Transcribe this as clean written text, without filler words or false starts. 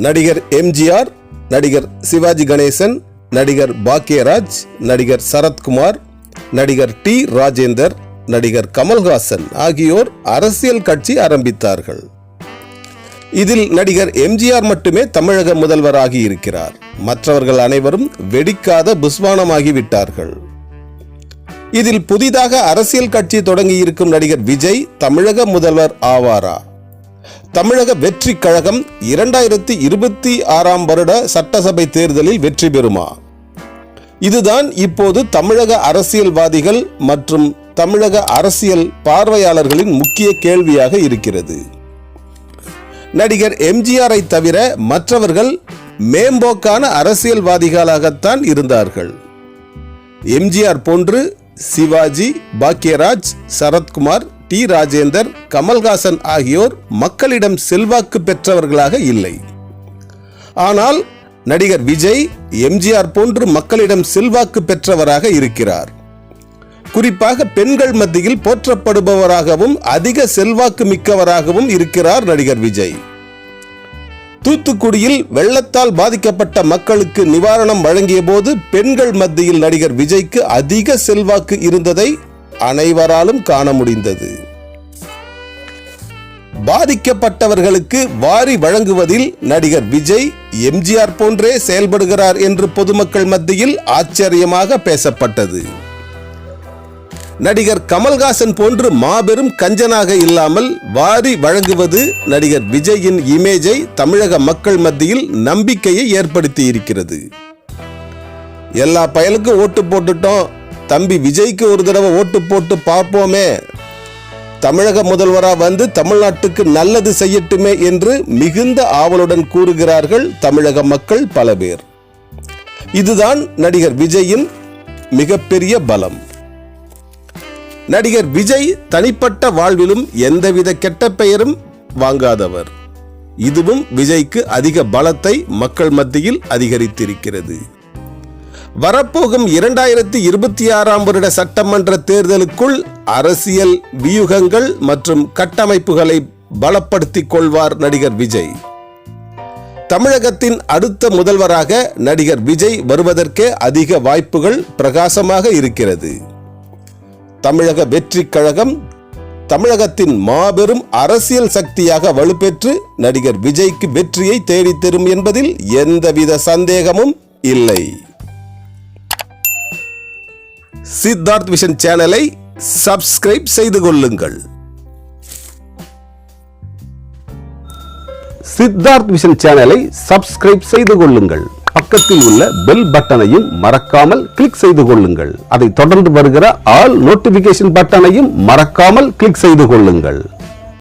நடிகர் எம்ஜிஆர், நடிகர் சிவாஜி கணேசன், நடிகர் பாக்யராஜ், நடிகர் சரத்குமார், நடிகர் டி ராஜேந்தர், நடிகர் கமல்ஹாசன் ஆகியோர் அரசியல் கட்சி ஆரம்பித்தார்கள். இதில் நடிகர் எம்ஜிஆர் மட்டுமே தமிழக முதல்வராகி இருக்கிறார். மற்றவர்கள் அனைவரும் வெடிக்காத புஸ்வானமாகிவிட்டார்கள். இதில் புதிதாக அரசியல் கட்சி தொடங்கி இருக்கும் நடிகர் விஜய் தமிழக முதல்வர் ஆவாரா? தமிழக வெற்றி கழகம் 2026 வருட சட்டசபை தேர்தலில் வெற்றி பெறுமா? இதுதான் இப்போது தமிழக அரசியல்வாதிகள் மற்றும் தமிழக அரசியல் பார்வையாளர்களின் முக்கிய கேள்வியாக இருக்கிறது. நடிகர் எம்ஜிஆரை தவிர மற்றவர்கள் மேம்போக்கான அரசியல்வாதிகளாகத்தான் இருந்தார்கள். எம்ஜிஆர் போன்று சிவாஜி, பாக்யராஜ், சரத்குமார், டி ராஜேந்தர், கமல்ஹாசன் ஆகியோர் மக்களிடம் செல்வாக்கு பெற்றவர்களாக இல்லை. ஆனால் நடிகர் விஜய் எம்ஜிஆர் போன்று மக்களிடம் செல்வாக்கு பெற்றவராக இருக்கிறார். குறிப்பாக பெண்கள் மத்தியில் போற்றப்படுபவராகவும் அதிக செல்வாக்கு மிக்கவராகவும் இருக்கிறார் நடிகர் விஜய். தூத்துக்குடியில் வெள்ளத்தால் பாதிக்கப்பட்ட மக்களுக்கு நிவாரணம் வழங்கிய போது பெண்கள் மத்தியில் நடிகர் விஜய்க்கு அதிக செல்வாக்கு இருந்ததை அனைவராலும் காண முடிந்தது. பாதிக்கப்பட்டவர்களுக்கு வாரி வழங்குவதில் நடிகர் விஜய் எம்ஜிஆர் போன்றே செயல்படுகிறார் என்று பொதுமக்கள் மத்தியில் ஆச்சரியமாக பேசப்பட்டது. நடிகர் கமல்ஹாசன் போன்று மாபெரும் கஞ்சனாக இல்லாமல் வாரி வழங்குவது நடிகர் விஜயின் இமேஜை தமிழக மக்கள் மத்தியில் நம்பிக்கையை ஏற்படுத்தி இருக்கிறது. எல்லா பயலுக்கும் ஓட்டு போட்டுட்டோம், தம்பி விஜய்க்கு ஒரு தடவை ஓட்டு போட்டு பார்ப்போமே, தமிழக முதல்வரா வந்து தமிழ்நாட்டுக்கு நல்லது செய்யட்டுமே என்று மிகுந்த ஆவலுடன் கூறுகிறார்கள் தமிழக மக்கள் பல பேர். இதுதான் நடிகர் விஜயின் மிகப்பெரிய பலம். நடிகர் விஜய் தனிப்பட்ட வாழ்விலும் எந்தவித கெட்ட பெயரும் வாங்காதவர். இதுவும் விஜய்க்கு அதிக பலத்தை மக்கள் மத்தியில் அதிகரித்திருக்கிறது. வரப்போகும் 2026 வருட சட்டமன்ற தேர்தலுக்குள் அரசியல் வியூகங்கள் மற்றும் கட்டமைப்புகளை பலப்படுத்திக் கொள்வார் நடிகர் விஜய். தமிழகத்தின் அடுத்த முதல்வராக நடிகர் விஜய் வருவதற்கே அதிக வாய்ப்புகள் பிரகாசமாக இருக்கிறது. தமிழக வெற்றி கழகம் தமிழகத்தின் மாபெரும் அரசியல் சக்தியாக வலுப்பெற்று நடிகர் விஜய்க்கு வெற்றியை தேடித்தரும் என்பதில் எந்தவித சந்தேகமும் இல்லை. சித்தார்த் விஷன் சேனலை சப்ஸ்கிரைப் செய்து கொள்ளுங்கள். சித்தார்த் விஷன் சேனலை சப்ஸ்கிரைப் செய்து கொள்ளுங்கள். பக்கத்தில் உள்ள பெல் பட்டனையும் மறக்காமல் கிளிக் செய்து கொள்ளுங்கள். அதை தொடர்ந்து வருகிற ஆல் நோட்டிபிகேஷன் பட்டனையும் மறக்காமல் கிளிக் செய்து கொள்ளுங்கள்.